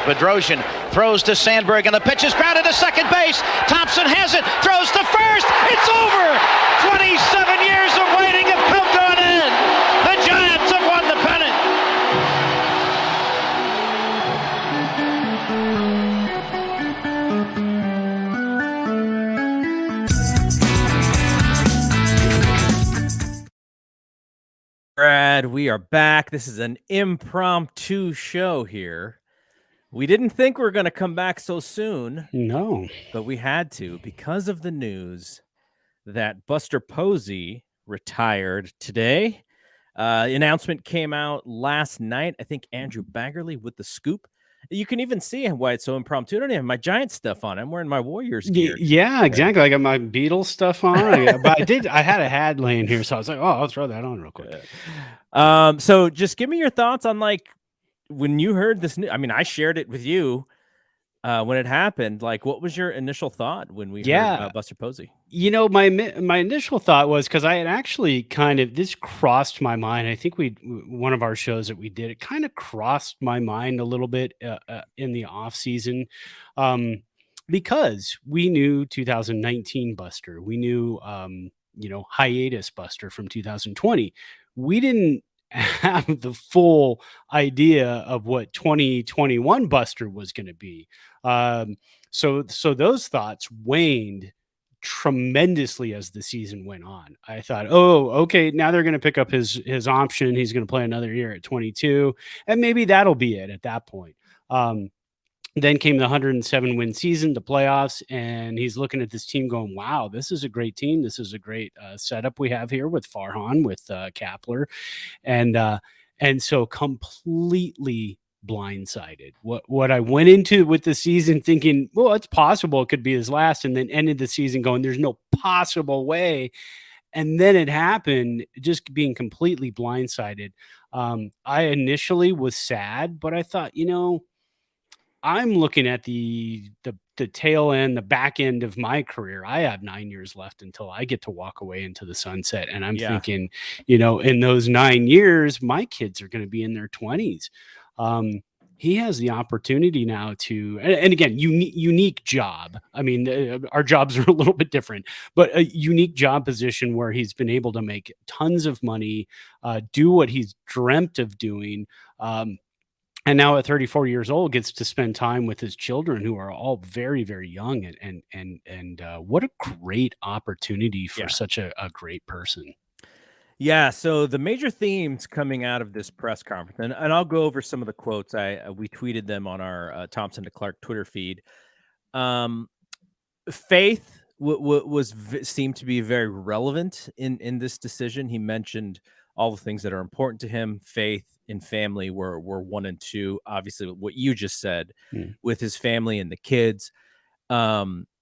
Bedrosian throws to Sandberg, and the pitch is grounded to second base. Thompson has it, throws to first. It's over. 27 years of waiting have come to an end. The Giants have won the pennant. Brad, we are back. This is an impromptu show here. We didn't think we were going to come back so soon. No. But we had to because of the news that Buster Posey retired today. Announcement came out last night. I think Andrew Baggerly with the scoop. You can even see why it's so impromptu. I don't even have my Giants stuff on. I'm wearing my Warriors gear. Yeah, exactly. I got my Beatles stuff on. But I had a hat laying here, so I was like, oh, I'll throw that on real quick. So just give me your thoughts on, like, when you heard this news. I mean, I shared it with you when it happened. Like, what was your initial thought when we heard Buster Posey? You know, my initial thought was, because I had actually this crossed my mind. I think one of our shows that we did, it kind of crossed my mind a little bit in the off season, because we knew 2019 Buster, we knew hiatus Buster from 2020. We didn't have the full idea of what 2021 Buster was going to be. So those thoughts waned tremendously as the season went on. I thought, oh, okay, now they're going to pick up his option. He's going to play another year at 22, and maybe that'll be it at that point. Then came the 107 win season, the playoffs, and he's looking at this team going, wow, this is a great team. This is a great setup we have here with Farhan, with Kapler. And so completely blindsided. What I went into with the season thinking, well, it's possible it could be his last, and then ended the season going, there's no possible way. And then it happened, just being completely blindsided. I initially was sad, but I thought, I'm looking at the tail end, the back end of my career. I have 9 years left until I get to walk away into the sunset. And I'm thinking, in those 9 years, my kids are going to be in their 20s. He has the opportunity now to, and again, unique job. I mean, our jobs are a little bit different, but a unique job position where he's been able to make tons of money, do what he's dreamt of doing. And now at 34 years old, gets to spend time with his children, who are all very, very young. And what a great opportunity for such a great person. Yeah. So the major themes coming out of this press conference, and I'll go over some of the quotes. We tweeted them on our Thompson to Clark Twitter feed. Faith seemed to be very relevant in this decision. He mentioned all the things that are important to him. Faith and family were 1 and 2. Obviously, what you just said with his family and the kids.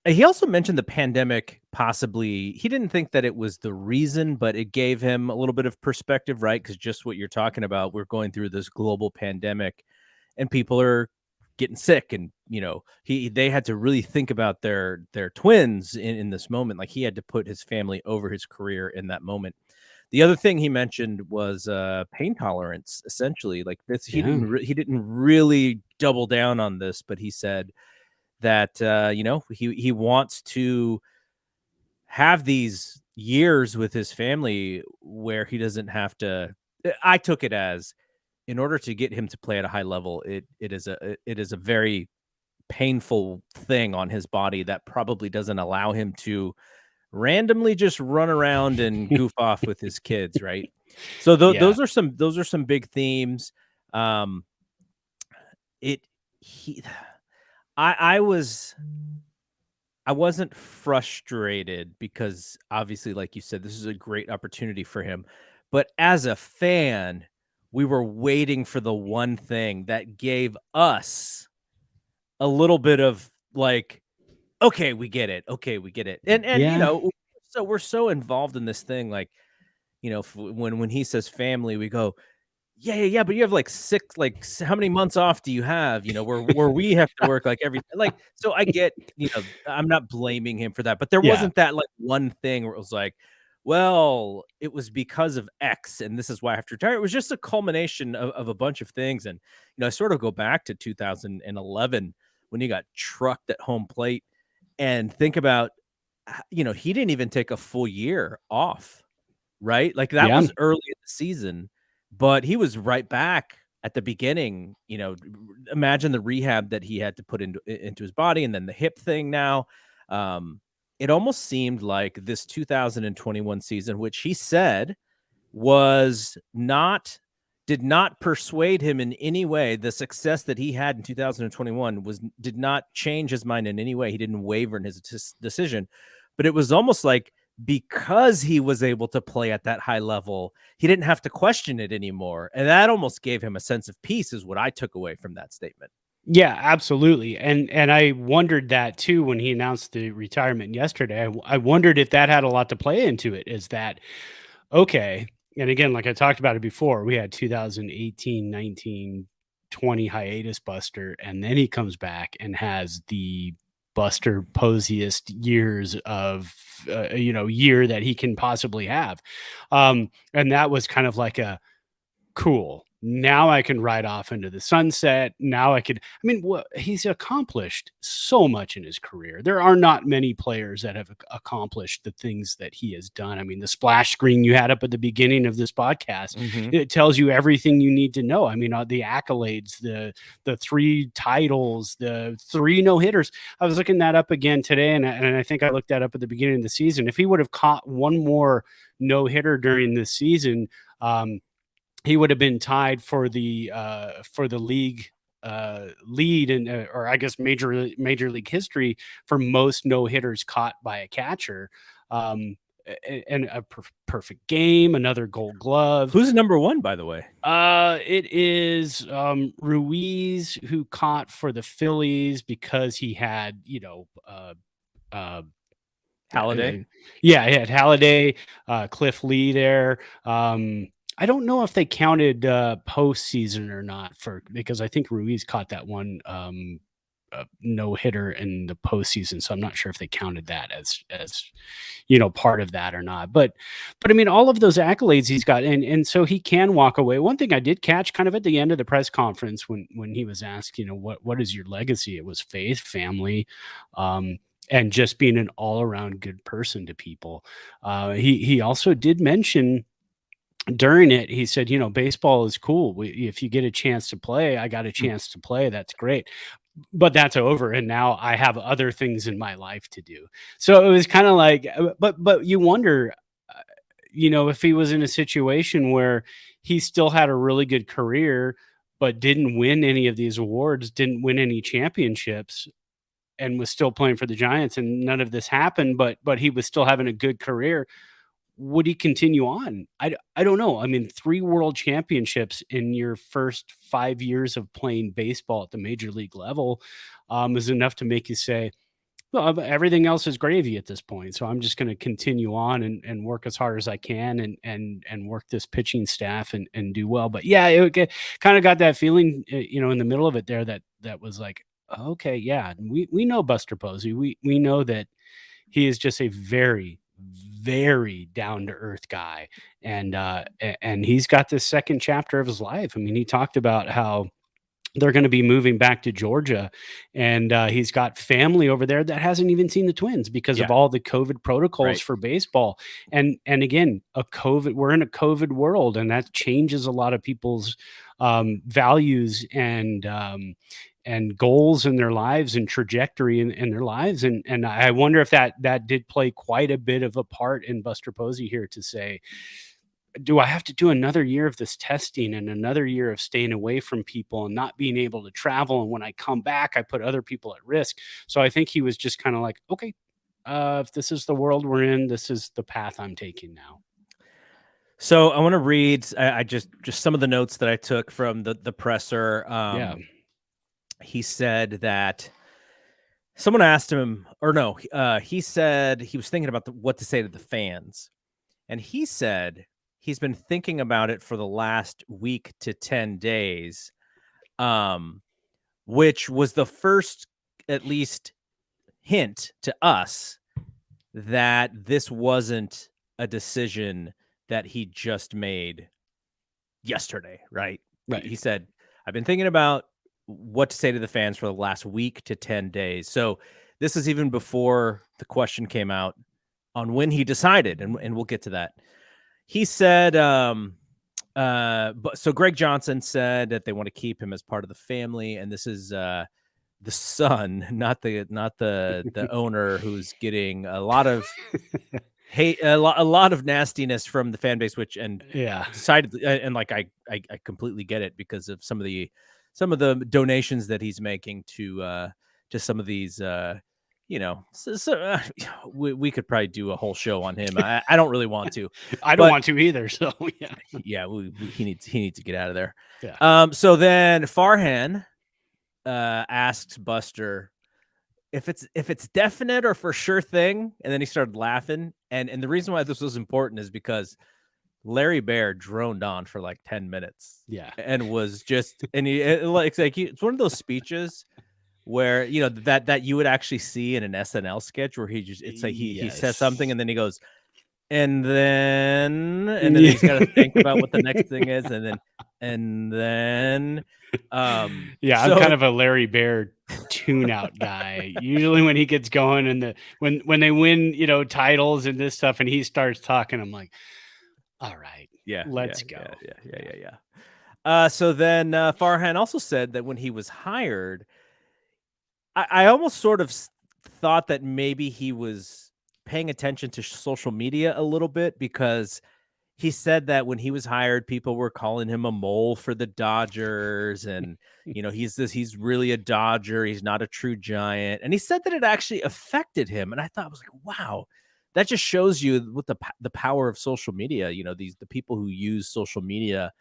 He also mentioned the pandemic. Possibly, he didn't think that it was the reason, but it gave him a little bit of perspective, right? Because just what you're talking about, we're going through this global pandemic, and people are getting sick, and they had to really think about their twins in this moment. Like, he had to put his family over his career in that moment. The other thing he mentioned was pain tolerance. Essentially, like this, he didn't really double down on this, but he said that he wants to have these years with his family where he doesn't have to. I took it as, in order to get him to play at a high level, it is a very painful thing on his body that probably doesn't allow him to randomly just run around and goof off with his kids, right? So those are some big themes. I wasn't frustrated because, obviously, like you said, this is a great opportunity for him. But as a fan, we were waiting for the one thing that gave us a little bit of like, okay, we get it. Okay, we get it. And so we're so involved in this thing, like, when he says family, we go, yeah, but you have like 6, like, how many months off do you have? Where we have to work like every, like, so I get, I'm not blaming him for that, but there wasn't that like one thing where it was like, well, it was because of X, and this is why I have to retire. It was just a culmination of a bunch of things. And, I sort of go back to 2011 when he got trucked at home plate and think about, he didn't even take a full year off, right? Like that Yeah. was early in the season, but he was right back at the beginning. Imagine the rehab that he had to put into his body, and then the hip thing now. It almost seemed like this 2021 season, which he said did not persuade him in any way. The success that he had in 2021 did not change his mind in any way. He didn't waver in his decision, but it was almost like because he was able to play at that high level, he didn't have to question it anymore. And that almost gave him a sense of peace, is what I took away from that statement. Yeah, absolutely. And I wondered that too when he announced the retirement yesterday. I wondered if that had a lot to play into it. Is that okay? And again, like I talked about it before, we had 2018, 19, 20 hiatus Buster, and then he comes back and has the Buster Posiest years of year that he can possibly have. And that was kind of like a cool. Now I can ride off into the sunset. Now he's accomplished so much in his career. There are not many players that have accomplished the things that he has done. I mean, the splash screen you had up at the beginning of this podcast, it tells you everything you need to know. I mean, the accolades, the 3 titles, the 3 no-hitters. I was looking that up again today, and I think I looked that up at the beginning of the season. If he would have caught one more no-hitter during this season, he would have been tied for the league lead or I guess major league history for most no hitters caught by a catcher. And a perfect game, another Gold Glove. Who's number 1, by the way? It is Ruiz, who caught for the Phillies because he had Halladay. Yeah, he had Halladay, Cliff Lee there. I don't know if they counted postseason or not because I think Ruiz caught that one no hitter in the postseason, so I'm not sure if they counted that as part of that or not. But I mean, all of those accolades he's got, and so he can walk away. One thing I did catch kind of at the end of the press conference when he was asked, what is your legacy? It was faith, family, and just being an all around good person to people. He also did mention during it, he said, baseball is cool. If you get a chance to play, I got a chance to play. That's great. But that's over. And now I have other things in my life to do. So it was kind of like, but you wonder, if he was in a situation where he still had a really good career, but didn't win any of these awards, didn't win any championships, and was still playing for the Giants, and none of this happened, but he was still having a good career. Would he continue on? I don't know. I mean, 3 world championships in your first 5 years of playing baseball at the major league level is enough to make you say, well, everything else is gravy at this point. So I'm just going to continue on and work as hard as I can and work this pitching staff and do well. But yeah, it kind of got that feeling, in the middle of it there that was like, okay, yeah, we know Buster Posey. We know that he is just a very, very down to earth guy, and he's got this second chapter of his life. I mean, he talked about how they're going to be moving back to Georgia, and he's got family over there that hasn't even seen the Twins because of all the COVID protocols for baseball. And again, we're in a COVID world, and that changes a lot of people's values and goals in their lives and trajectory in their lives. And I wonder if that did play quite a bit of a part in Buster Posey here to say, do I have to do another year of this testing and another year of staying away from people and not being able to travel? And when I come back, I put other people at risk. So I think he was just kind of like, okay, if this is the world we're in, this is the path I'm taking now. So I want to read I just some of the notes that I took from the presser. He said that someone asked him, or no, he said he was thinking about what to say to the fans. And he said he's been thinking about it for the last week to 10 days, which was the first, at least, hint to us that this wasn't a decision that he just made yesterday, right? Right. He said, I've been thinking about what to say to the fans for the last week to 10 days. So this is even before the question came out on when he decided, and we'll get to that. He said, but so Greg Johnson said that they want to keep him as part of the family, and this is the son, not the owner, who's getting a lot of hate, a lot of nastiness from the fan base, which Yeah. decidedly, and like I completely get it because of some of the donations that he's making to some of these we could probably do a whole show on him. I don't really want to. I don't But want to either. So yeah. Yeah, he needs to get out of there. Yeah. So then Farhan asks Buster if it's definite or for sure thing, and then he started laughing. And the reason why this was important is because Larry Bear droned on for like 10 minutes. Yeah. And was just, and it's one of those speeches where, that you would actually see in an SNL sketch where it's like he says something and then he goes, and then he's got to think about what the next thing is, and then yeah, so I'm kind of a Larry Bear tune out guy. Usually when he gets going and when they win, titles and this stuff and he starts talking, I'm like, all right, let's go. Yeah. So then Farhan also said that when he was hired, I almost sort of thought that maybe he was paying attention to social media a little bit, because he said that when he was hired, people were calling him a mole for the Dodgers, and he's really a Dodger. He's not a true Giant. And he said that it actually affected him. And I thought, I was like, wow, that just shows you what the power of social media. The people who use social media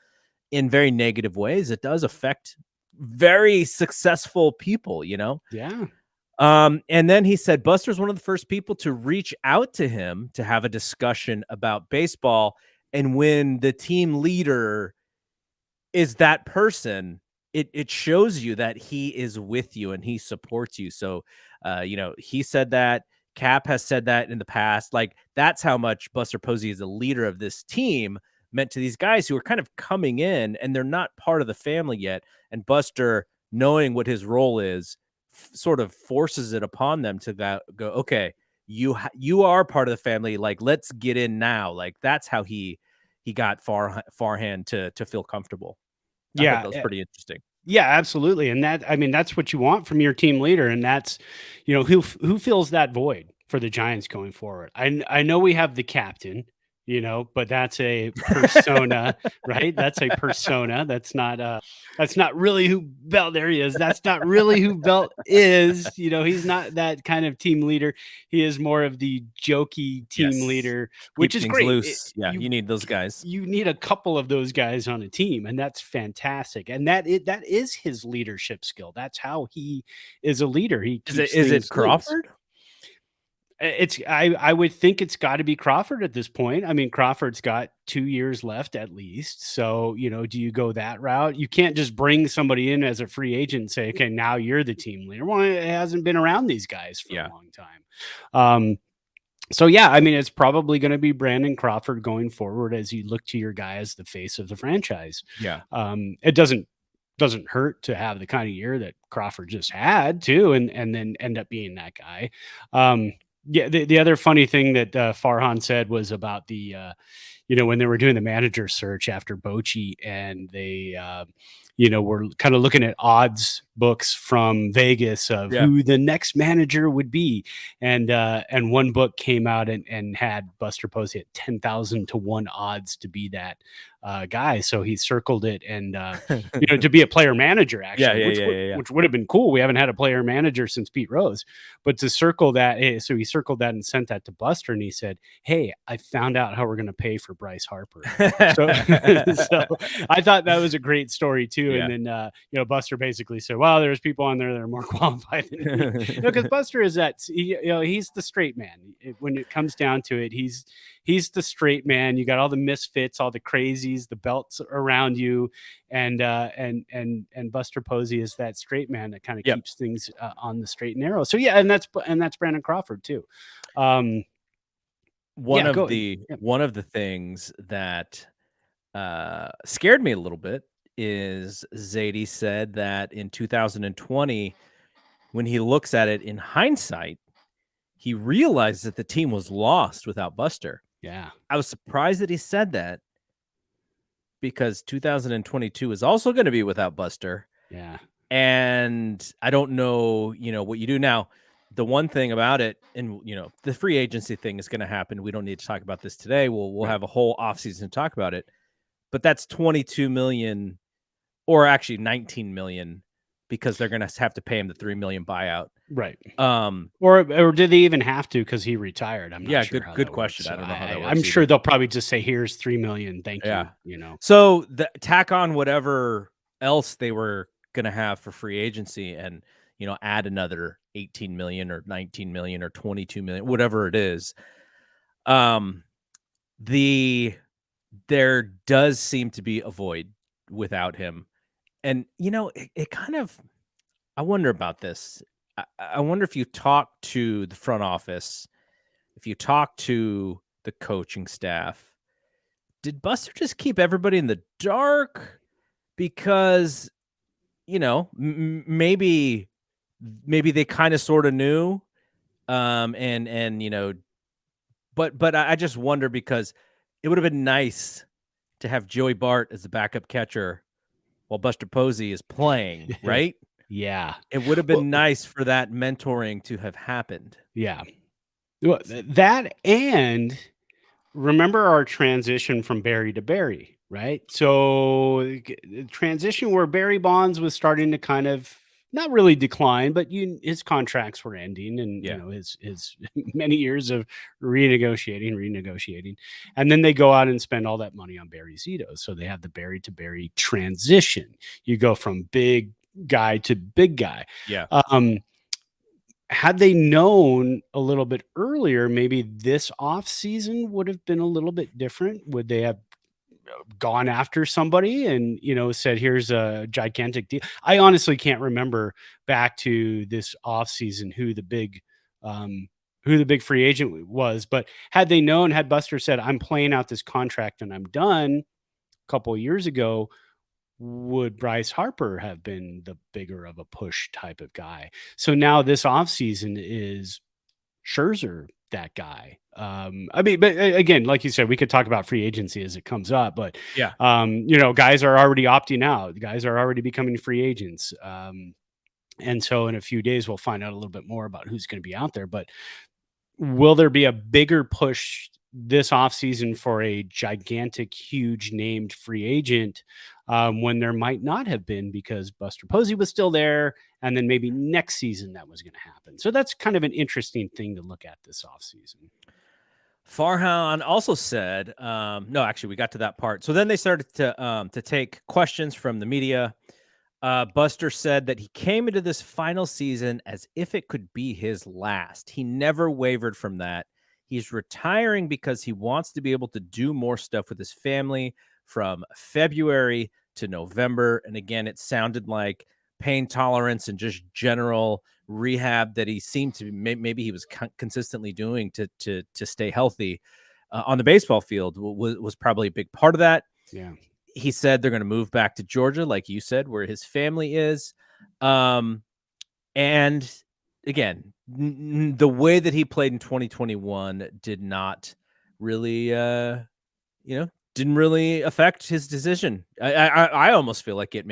in very negative ways, it does affect very successful people. Yeah. And then he said Buster's one of the first people to reach out to him to have a discussion about baseball. And when the team leader is that person, it shows you that he is with you and he supports you. So, he said that. Cap has said that in the past. Like, that's how much Buster Posey is a leader of this team meant to these guys who are kind of coming in and they're not part of the family yet. And Buster, knowing what his role is, sort of forces it upon them to go, okay, you are part of the family. Like, let's get in now. Like, that's how he got Farhan to feel comfortable. I thought that was pretty interesting. Yeah, absolutely. And that's what you want from your team leader. And that's, who fills that void for the Giants going forward. I know we have the captain, but that's a persona, right? That's a persona. That's not really who Belt. There he is. That's not really who Belt is. He's not that kind of team leader. He is more of the jokey team leader, which is great. Loose. You need those guys. You need a couple of those guys on a team, and that's fantastic. And that is his leadership skill. That's how he is a leader. Is it Crawford? I would think it's got to be Crawford at this point. I mean, Crawford's got 2 years left at least. So, do you go that route? You can't just bring somebody in as a free agent and say, okay, now you're the team leader. Well, it hasn't been around these guys for a long time. So yeah, I mean, it's probably going to be Brandon Crawford going forward as you look to your guy as the face of the franchise. Yeah. It doesn't hurt to have the kind of year that Crawford just had too, and then end up being that guy. Yeah, the other funny thing that Farhan said was about the, when they were doing the manager search after Bochy, and they, were kind of looking at odds books from Vegas of who the next manager would be, and one book came out and had Buster Posey at 10,000 to 1 odds to be that guy. So he circled it, and to be a player manager, actually, which would have been cool. We haven't had a player manager since Pete Rose, but to circle that, so he circled that and sent that to Buster, and he said, "Hey, I found out how we're going to pay for Bryce Harper." so I thought that was a great story too. Yeah. And then Buster basically said, "Well, there's people on there that are more qualified than me," because Buster is he's the straight man. When it comes down to it, he's the straight man. You got all the misfits, all the crazies, the belts around you, and Buster Posey is that straight man that kind of keeps things on the straight and narrow. So yeah, and that's Brandon Crawford too. one of go the yeah. one of the things that scared me a little bit is Zadie said that in 2020, when he looks at it in hindsight, he realized that the team was lost without Buster. Yeah. I was surprised that he said that because 2022 is also going to be without Buster. Yeah. And I don't know, what you do now. The one thing about it, and the free agency thing is going to happen. We don't need to talk about this today. We'll Right. have a whole offseason to talk about it. But that's 22 million, or actually 19 million, because they're going to have to pay him the 3 million buyout. Right. Um, Or did they even have to because he retired? I'm not yeah, sure good how good that question. works. I don't know how that works. I'm sure either. they'll probably just say, "Here's 3 million, thank Yeah. you." So tack on whatever else they were going to have for free agency, and add another 18 million or 19 million or 22 million, whatever it is. There does seem to be a void without him, and it kind of. I wonder about this. I wonder if you talk to the front office, if you talk to the coaching staff, did Buster just keep everybody in the dark? Because, maybe they kind of sort of knew. But I just wonder, because it would have been nice to have Joey Bart as the backup catcher while Buster Posey is playing, right? Yeah. It would have been nice for that mentoring to have happened. Yeah. Well, that, and remember our transition from Barry to Barry, right? So transition where Barry Bonds was starting to kind of not really decline, but his contracts were ending, and his many years of renegotiating, and then they go out and spend all that money on Barry Zito. So they have the Barry to Barry transition. You go from big guy to big guy. Yeah. Had they known a little bit earlier, maybe this off season would have been a little bit different. Would they have gone after somebody and said, here's a gigantic deal? I honestly can't remember back to this off season who the big free agent was, but had they known, had Buster said, I'm playing out this contract and I'm done a couple of years ago, would Bryce Harper have been the bigger of a push type of guy? So now this offseason is Scherzer that guy. But again, like you said, we could talk about free agency as it comes up, but Yeah. Guys are already opting out. Guys are already becoming free agents. And so in a few days, we'll find out a little bit more about who's going to be out there. But will there be a bigger push this offseason for a gigantic, huge named free agent when there might not have been, because Buster Posey was still there, and then maybe next season that was going to happen? So that's kind of an interesting thing to look at this offseason. Farhan also said, no, actually, we got to that part. So then they started to take questions from the media. Buster said that he came into this final season as if it could be his last. He never wavered from that. He's retiring because he wants to be able to do more stuff with his family from February to November. And again, it sounded like pain tolerance and just general rehab that he seemed to maybe he was consistently doing to stay healthy on the baseball field was probably a big part of that. Yeah. He said they're going to move back to Georgia, like you said, where his family is. And again, the way that he played in 2021 did not really, didn't really affect his decision. I almost feel like it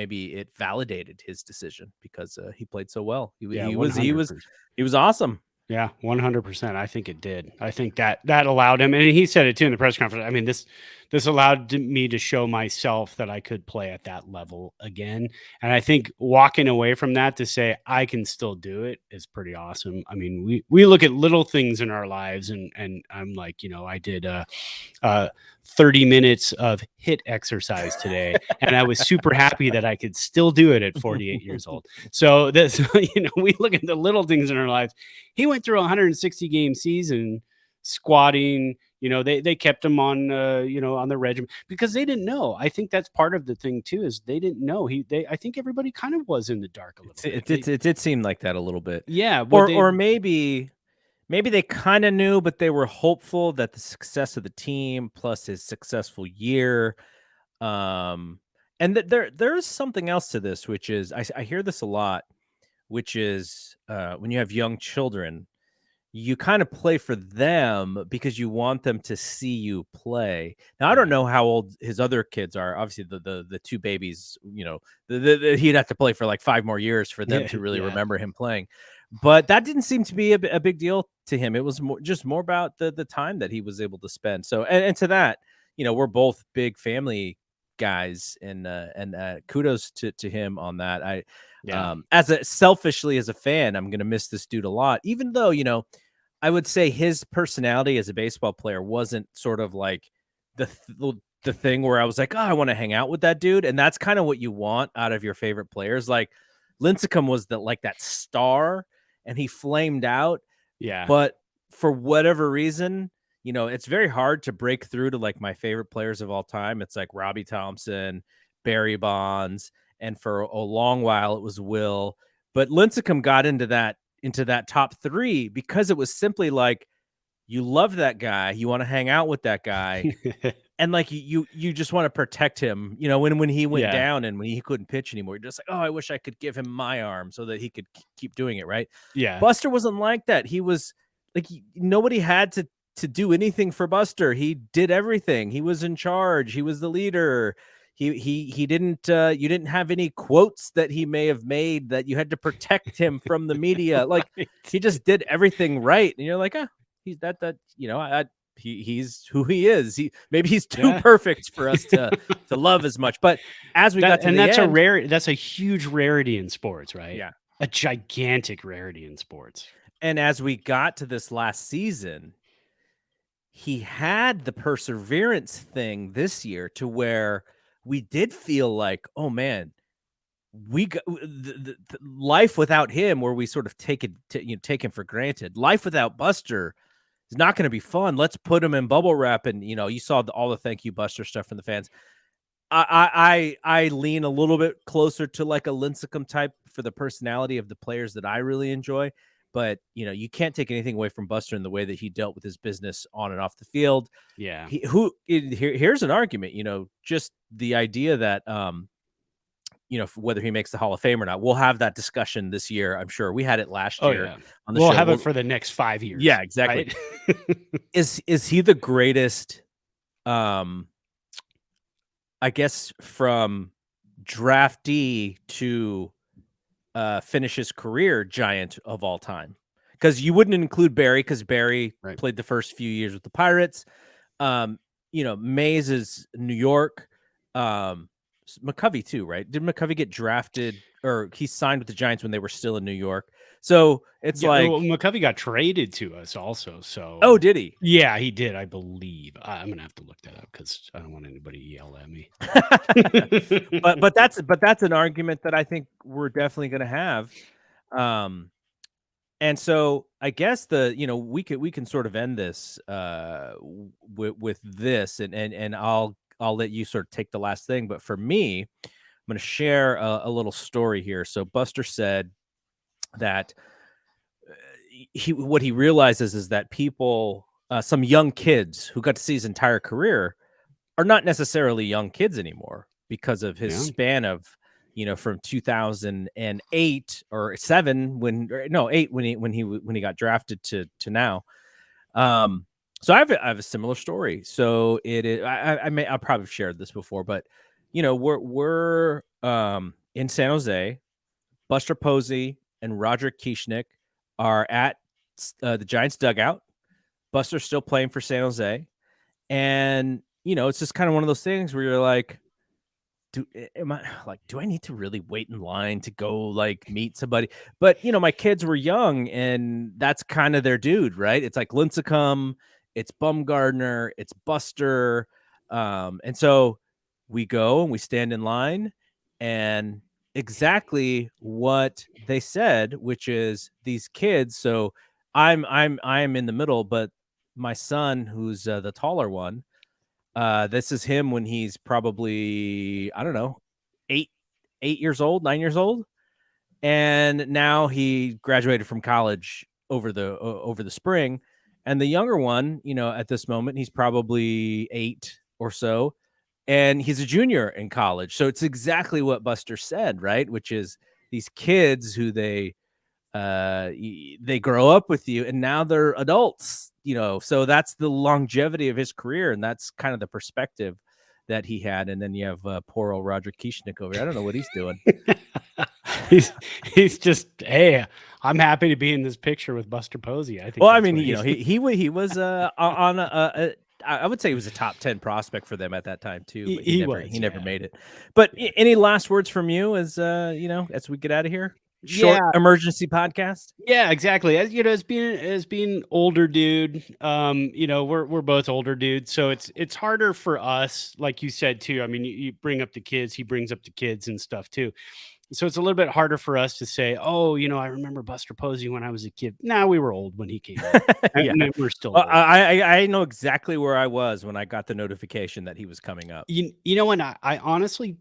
validated his decision, because he played so well. He was awesome. Yeah, 100%. I think it did. I think that allowed him, and he said it too in the press conference. I mean, this allowed me to show myself that I could play at that level again. And I think walking away from that to say I can still do it is pretty awesome. I mean, we look at little things in our lives, and I'm like, I did 30 minutes of HIIT exercise today, and I was super happy that I could still do it at 48 years old. So that's, we look at the little things in our lives. He went through a 160 game season squatting. They kept him on, on the regimen because they didn't know. I think that's part of the thing too, is they didn't know. I think everybody kind of was in the dark a little bit. It did seem like that a little bit. Yeah. Or maybe maybe they kind of knew, but they were hopeful that the success of the team plus his successful year, and that there is something else to this, which is I hear this a lot, which is when you have young children, you kind of play for them because you want them to see you play. Now, I don't know how old his other kids are. Obviously, the two babies, he'd have to play for like 5 more years for them to really remember him playing. But that didn't seem to be a big deal to him. It was more about the time that he was able to spend. So, and to that, we're both big family guys, and kudos to him on that. Selfishly as a fan, I'm gonna miss this dude a lot, even though I would say his personality as a baseball player wasn't sort of like the thing where I was like, oh, I want to hang out with that dude, and that's kind of what you want out of your favorite players. Like Lincecum was that star, and he flamed out. Yeah, but for whatever reason, it's very hard to break through to like my favorite players of all time. It's like Robbie Thompson, Barry Bonds, and for a long while it was Will. But Lincecum got into that top 3 because it was simply like you love that guy, you want to hang out with that guy, and like you just want to protect him. When he went down and when he couldn't pitch anymore, you're just like, oh, I wish I could give him my arm so that he could keep doing it, right? Yeah. Buster wasn't like that. He was like, nobody had to do anything for Buster. He did everything. He was in charge. He was the leader. He didn't you didn't have any quotes that he may have made that you had to protect him from the media. Like he just did everything right. And you're like, he's he's who he is. Maybe he's too perfect for us to love as much. But as we got to the end, that's a huge rarity in sports, right? Yeah. A gigantic rarity in sports. And as we got to this last season, he had the perseverance thing this year to where we did feel like, oh man, we got the life without him, where we sort of take him for granted. Life without Buster is not going to be fun. Let's put him in bubble wrap. And you saw all the thank you Buster stuff from the fans. I lean a little bit closer to like a Lincecum type for the personality of the players that I really enjoy. But you can't take anything away from Buster in the way that he dealt with his business on and off the field. Yeah. Here's an argument. Just the idea that whether he makes the Hall of Fame or not, we'll have that discussion this year. I'm sure we had it last year on the show. We'll have it for the next 5 years. Yeah, exactly. Right? Is he the greatest? I guess from draftee to finish his career giant of all time, because you wouldn't include Barry because Barry played the first few years with the Pirates. Mays is New York. McCovey too, right? Did McCovey get drafted or he signed with the Giants when they were still in New York? So it's McCovey got traded to us also. So did he? Yeah, he did, I believe. I'm gonna have to look that up because I don't want anybody to yell at me. but that's an argument that I think we're definitely gonna have. And so I guess we can sort of end this with this, and I'll let you sort of take the last thing. But for me, I'm going to share a little story here. So Buster said that what he realizes is that people, some young kids who got to see his entire career, are not necessarily young kids anymore because of his span of from 2008 or 8 when he got drafted to now. So I have a similar story. So it is. I'll probably have shared this before, but we're in San Jose. Buster Posey and Roger Kieschnick are at the Giants dugout. Buster's still playing for San Jose, and it's just kind of one of those things where you're like, do I need to really wait in line to go like meet somebody? But my kids were young, and that's kind of their dude, right? It's like Lincecum, it's Bumgardner, it's Buster, and so we go and we stand in line, and exactly what they said, which is these kids. So I'm in the middle, but my son, who's the taller one. This is him when he's probably, I don't know, 8 years old, 9 years old. And now he graduated from college over the spring. And the younger one, at this moment, he's probably 8 or so, and he's a junior in college. So it's exactly what Buster said, right? Which is these kids who they grow up with you, and now they're adults, so that's the longevity of his career, and that's kind of the perspective that he had. And then you have poor old Roger Kieschnick over here. I don't know what he's doing. he's just, hey, I'm happy to be in this picture with Buster Posey. I think. Well, I mean, he was on I would say he was a top 10 prospect for them at that time too. But he never made it. But any last words from you as as we get out of here? Short emergency podcast. Yeah, exactly. As being older dude, we're both older dudes, so it's harder for us, like you said too. I mean, you bring up the kids, he brings up the kids and stuff too. So it's a little bit harder for us to say, oh, I remember Buster Posey when I was a kid. Nah, we were old when he came out. And we're still old. I know exactly where I was when I got the notification that he was coming up. And I honestly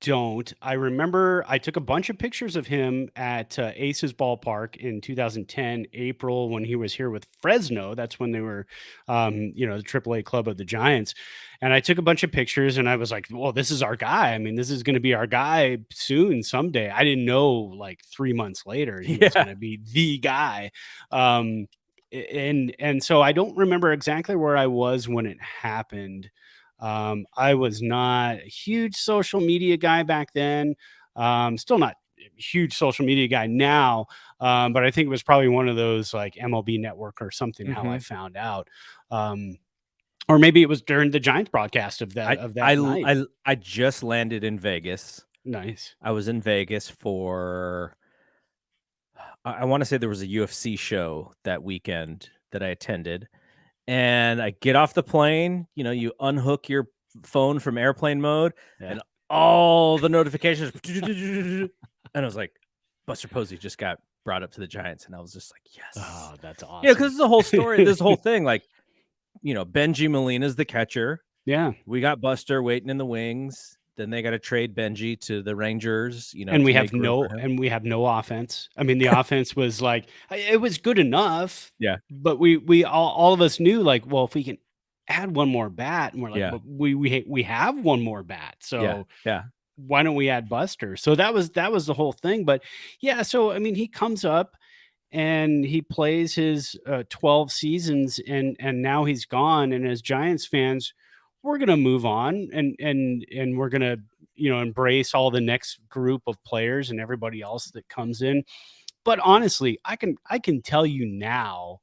don't. I remember I took a bunch of pictures of him at Aces Ballpark in 2010, April, when he was here with Fresno. That's when they were, the AAA club of the Giants. And I took a bunch of pictures and I was like, well, this is our guy. I mean, this is going to be our guy soon, someday. I didn't know like 3 months later he was going to be the guy. And so I don't remember exactly where I was when it happened. I was not a huge social media guy back then. Still not a huge social media guy now. But I think it was probably one of those like MLB Network or something, how I found out. Or maybe it was during the Giants broadcast of that night. I just landed in Vegas. Nice. I was in Vegas for, I want to say there was a UFC show that weekend that I attended. And I get off the plane, you unhook your phone from airplane mode and all the notifications. And I was like, Buster Posey just got brought up to the Giants. And I was just like, yes. Oh, that's awesome. Yeah, because the whole story, this whole thing, like, Benji Molina's the catcher. Yeah. We got Buster waiting in the wings. Then they got to trade Benji to the Rangers, and we have no offense. I mean, the offense was like, it was good enough. Yeah. But we all of us knew, like, well, if we can add one more bat, and we're like, but we have one more bat. So why don't we add Buster? So that was the whole thing. But yeah, so I mean, he comes up and he plays his 12 seasons and now he's gone. And as Giants fans, we're going to move on and we're going to, embrace all the next group of players and everybody else that comes in. But honestly, I can tell you now,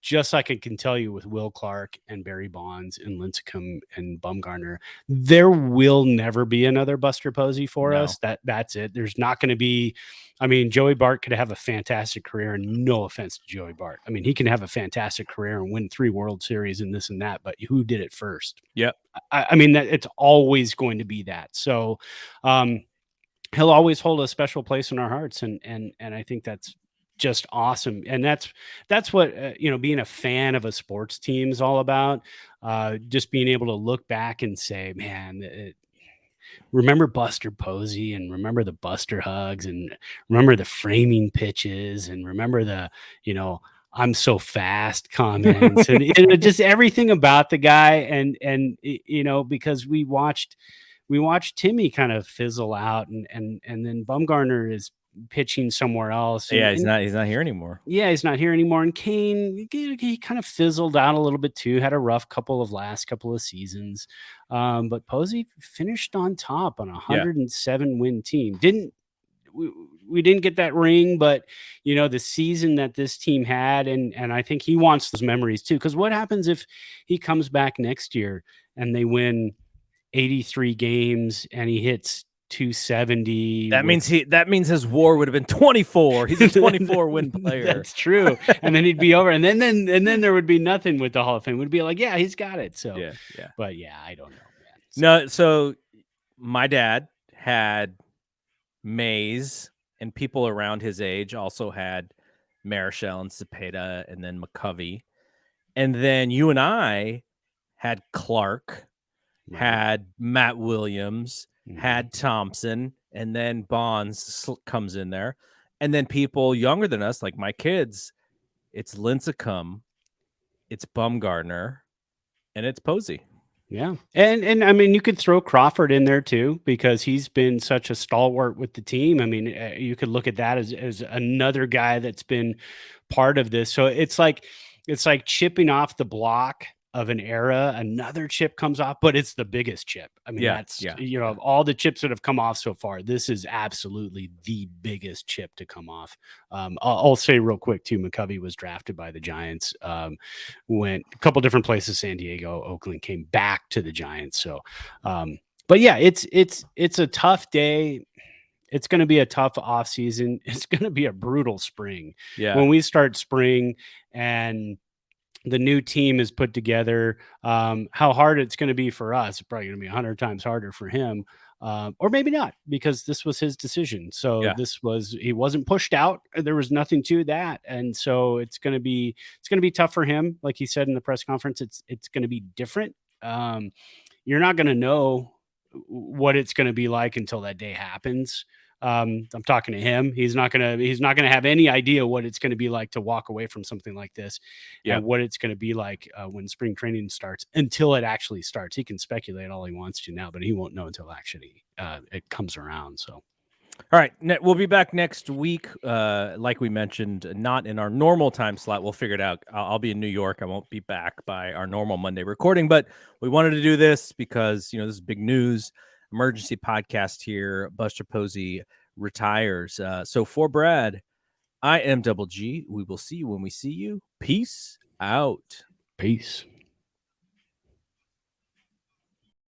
just like I can tell you with Will Clark and Barry Bonds and Lincecum and Bumgarner, there will never be another Buster Posey for us. That's it. There's not going to be. I mean, Joey Bart could have a fantastic career, and no offense to Joey Bart. I mean, he can have a fantastic career and win 3 World Series and this and that, but who did it first? Yep. I mean, that it's always going to be that. So he'll always hold a special place in our hearts, and I think that's just awesome. And that's what being a fan of a sports team is all about. Just being able to look back and say, man, remember Buster Posey, and remember the Buster hugs, and remember the framing pitches, and remember the I'm so fast comments, and just everything about the guy. And because we watched Timmy kind of fizzle out, and then Bumgarner is pitching somewhere else. He's not here anymore. Yeah, he's not here anymore. And Kane, he kind of fizzled out a little bit too. Had a rough last couple of seasons. But Posey finished on top on a 107 win team. We didn't get that ring, but the season that this team had, and I think he wants those memories too. Because what happens if he comes back next year and they win 83 games and he hits 270? That means his WAR would have been 24. He's a 24 win player. That's true. And then he'd be over, and then there would be nothing with the Hall of Fame. It would be like, yeah, he's got it. So yeah. But yeah, I don't know, man. No, so my dad had Mays, and people around his age also had Marichal and Cepeda, and then McCovey, and then you and I had Clark, had Matt Williams, had Thompson, and then Bonds comes in there. And then people younger than us, like my kids, it's Lincecum, it's Bumgarner, and it's Posey. Yeah. And I mean, you could throw Crawford in there too, because he's been such a stalwart with the team. I mean, you could look at that as another guy that's been part of this. So it's like chipping off the block of an era. Another chip comes off, but it's the biggest chip. I mean, of all the chips that have come off so far, this is absolutely the biggest chip to come off. I'll say real quick too, McCovey was drafted by the Giants, went a couple different places, San Diego, Oakland, came back to the Giants. So, but yeah, it's a tough day. It's going to be a tough off season. It's going to be a brutal spring. Yeah. When we start spring and the new team is put together, how hard it's going to be for us. It's probably going to be 100 times harder for him. Or maybe not, because this was his decision. So he wasn't pushed out. There was nothing to that. And so it's going to be tough for him. Like he said in the press conference, it's going to be different. You're not going to know what it's going to be like until that day happens. I'm talking to him. He's not going to have any idea what it's going to be like to walk away from something like this, and what it's going to be like when spring training starts, until it actually starts. He can speculate all he wants to now, but he won't know until actually it comes around. So, all right, we'll be back next week. Like we mentioned, not in our normal time slot. We'll figure it out. I'll be in New York. I won't be back by our normal Monday recording, but we wanted to do this because, this is big news. Emergency podcast here. Buster Posey retires. So for Brad, I am Double G. We will see you when we see you. Peace out. Peace.